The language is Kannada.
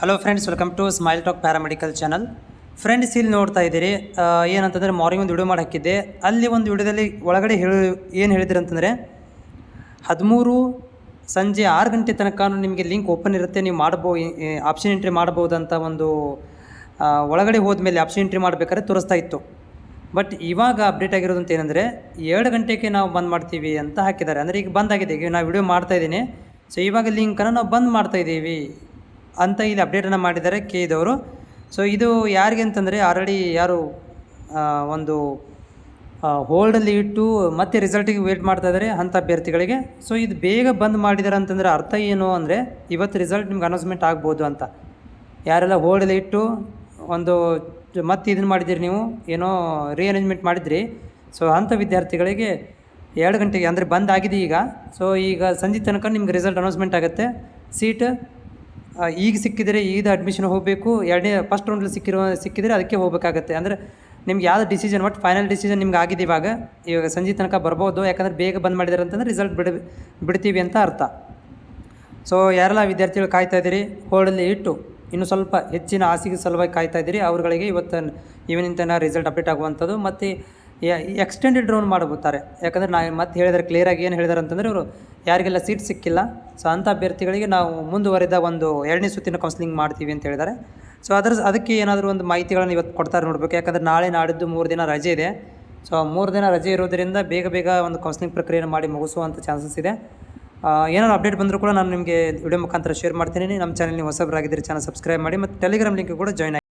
Hello friends, welcome to smile talk paramedical channel. Friends, ಇಲ್ಲಿ ನೋಡ್ತಾ ಇದ್ದೀರಿ ಏನಂತಂದರೆ ಮಾರ್ನಿಂಗ್ ಒಂದು ವಿಡಿಯೋ ಮಾಡಿ ಹಾಕಿದ್ದೆ. ಅಲ್ಲಿ ಒಂದು ವಿಡಿಯೋದಲ್ಲಿ ಒಳಗಡೆ ಏನು ಹೇಳಿದ್ರು ಅಂತಂದರೆ 13 ಸಂಜೆ 6 ಗಂಟೆ ತನಕ ನಿಮಗೆ ಲಿಂಕ್ ಓಪನ್ ಇರುತ್ತೆ, ನೀವು ಆಪ್ಷನ್ ಎಂಟ್ರಿ ಮಾಡ್ಬೋದು ಅಂತ ಒಂದು ಒಳಗಡೆ ಹೋದ್ಮೇಲೆ ಆಪ್ಷನ್ ಎಂಟ್ರಿ ಮಾಡಬೇಕಾದ್ರೆ ತೋರಿಸ್ತಾ ಇತ್ತು. ಬಟ್ ಇವಾಗ ಅಪ್ಡೇಟ್ ಆಗಿರೋದು ಅಂತ ಏನಂದರೆ 2 ಗಂಟೆಗೆ ನಾವು ಬಂದ್ ಮಾಡ್ತೀವಿ ಅಂತ ಹಾಕಿದ್ದಾರೆ. ಅಂದರೆ ಈಗ ಬಂದಾಗಿದೆ, ಈಗ ನಾವು ವಿಡಿಯೋ ಮಾಡ್ತಾಯಿದ್ದೀನಿ. ಸೊ ಇವಾಗ ಲಿಂಕನ್ನು ನಾವು ಬಂದ್ ಮಾಡ್ತಾಯಿದ್ದೀವಿ ಅಂತ ಇಲ್ಲಿ ಅಪ್ಡೇಟನ್ನು ಮಾಡಿದ್ದಾರೆ ಕೆದವರು. ಸೊ ಇದು ಯಾರಿಗೆ ಅಂತಂದರೆ ಆಲ್ರೆಡಿ ಯಾರು ಒಂದು ಹೋಲ್ಡಲ್ಲಿ ಇಟ್ಟು ಮತ್ತೆ ರಿಸಲ್ಟಿಗೆ ವೇಟ್ ಮಾಡ್ತಾಯಿದ್ದಾರೆ ಅಂಥ ಅಭ್ಯರ್ಥಿಗಳಿಗೆ. ಸೊ ಇದು ಬೇಗ ಬಂದ್ ಮಾಡಿದ್ದಾರೆ ಅಂತಂದರೆ ಅರ್ಥ ಏನು ಅಂದರೆ ಇವತ್ತು ರಿಸಲ್ಟ್ ನಿಮ್ಗೆ ಅನೌನ್ಸ್ಮೆಂಟ್ ಆಗ್ಬೋದು ಅಂತ. ಯಾರೆಲ್ಲ ಹೋಲ್ಡಲ್ಲಿ ಇಟ್ಟು ಒಂದು ಮತ್ತೆ ಇದನ್ನು ಮಾಡಿದ್ದೀರಿ, ನೀವು ಏನೋ ರೀಅರೇಂಜ್ಮೆಂಟ್ ಮಾಡಿದ್ರಿ, ಸೊ ಅಂಥ ವಿದ್ಯಾರ್ಥಿಗಳಿಗೆ 2 ಗಂಟೆಗೆ ಅಂದರೆ ಬಂದ್ ಆಗಿದೆ ಈಗ. ಸೊ ಈಗ ಸಂಜೆ ತನಕ ನಿಮ್ಗೆ ರಿಸಲ್ಟ್ ಅನೌನ್ಸ್ಮೆಂಟ್ ಆಗುತ್ತೆ. ಸೀಟ್ ಈಗ ಸಿಕ್ಕಿದರೆ ಈಗ ಅಡ್ಮಿಷನ್ ಹೋಗಬೇಕು, ಫಸ್ಟ್ ರೌಂಡಲ್ಲಿ ಸಿಕ್ಕಿದರೆ ಅದಕ್ಕೆ ಹೋಗಬೇಕಾಗತ್ತೆ. ಅಂದರೆ ನಿಮ್ಗೆ ಯಾವ್ದು ಡಿಸಿಷನ್ ಒಟ್ಟು ಫೈನಲ್ ಡಿಸಿಷನ್ ನಿಮ್ಗೆ ಆಗಿದೆ. ಇವಾಗ ಸಂಜೆ ತನಕ ಬರ್ಬೋದು, ಯಾಕಂದರೆ ಬೇಗ ಬಂದ್ ಮಾಡಿದ್ದಾರೆ ಅಂತಂದರೆ ರಿಸಲ್ಟ್ ಬಿಡ್ತೀವಿ ಅಂತ ಅರ್ಥ. ಸೊ ಯಾರೆಲ್ಲ ವಿದ್ಯಾರ್ಥಿಗಳು ಕಾಯ್ತಾ ಇದ್ದೀರಿ, ಹೋಲ್ಡಲ್ಲಿ ಇಟ್ಟು ಇನ್ನೂ ಸ್ವಲ್ಪ ಹೆಚ್ಚಿನ ಆಸೆಗೆ ಸಲುವಾಗಿ ಕಾಯ್ತಾ ಇದ್ದೀರಿ, ಅವ್ರುಗಳಿಗೆ ಇವತ್ತು ಈವ್ನಿಂಗ್ ತನಕ ರಿಸಲ್ಟ್ ಅಪ್ಡೇಟ್ ಆಗುವಂಥದ್ದು. ಮತ್ತು ಎಕ್ಸ್ಟೆಂಡೆಡ್ ಡ್ರೋನ್ ಮಾಡಬುತ್ತಾರೆ. ಯಾಕಂದರೆ ನಾವು ಮತ್ತೆ ಹೇಳಿದರೆ ಕ್ಲಿಯರಾಗಿ ಏನು ಹೇಳಿದಾರೆ ಅಂತಂದರೆ ಅವರು ಯಾರಿಗೆಲ್ಲ ಸೀಟ್ ಸಿಕ್ಕಿಲ್ಲ, ಸೊ ಅಂಥ ಅಭ್ಯರ್ಥಿಗಳಿಗೆ ನಾವು ಮುಂದುವರೆದ ಒಂದು 2ನೇ ಸುತ್ತಿನ ಕೌನ್ಸಿಲಿಂಗ್ ಮಾಡ್ತೀವಿ ಅಂತ ಹೇಳಿದ್ದಾರೆ. ಸೊ ಅದಕ್ಕೆ ಏನಾದರೂ ಒಂದು ಮಾಹಿತಿಗಳನ್ನು ಇವತ್ತು ಕೊಡ್ತಾರೆ ನೋಡಬೇಕು. ಯಾಕಂದರೆ ನಾಳೆ ನಾಡಿದ್ದು 3 ದಿನ ರಜೆ ಇದೆ. ಸೊ 3 ದಿನ ರಜೆ ಇರೋದರಿಂದ ಬೇಗ ಒಂದು ಕೌನ್ಸಿಲಿಂಗ್ ಪ್ರಕ್ರಿಯೆಯನ್ನು ಮಾಡಿ ಮುಗಿಸುವಂಥ ಚಾನ್ಸಸ್ ಇದೆ. ಏನಾದ್ರು ಅಪ್ಡೇಟ್ ಬಂದರೂ ಕೂಡ ನಾನು ನಿಮಗೆ ವಿಡಿಯೋ ಮುಖಾಂತರ ಶೇರ್ ಮಾಡ್ತೀನಿ. ನಮ್ಮ ಚಾನಲ್ ನೀವು ಹೊಸಬರಾಗಿದ್ದರೆ ಚಾನಲ್ ಸಬ್ಸ್ಕ್ರೈಬ್ ಮಾಡಿ ಮತ್ತು ಟೆಲಿಗ್ರಾಮ್ ಲಿಂಕ್ ಕೂಡ ಜಾಯ್ನ್ ಆಗಿ.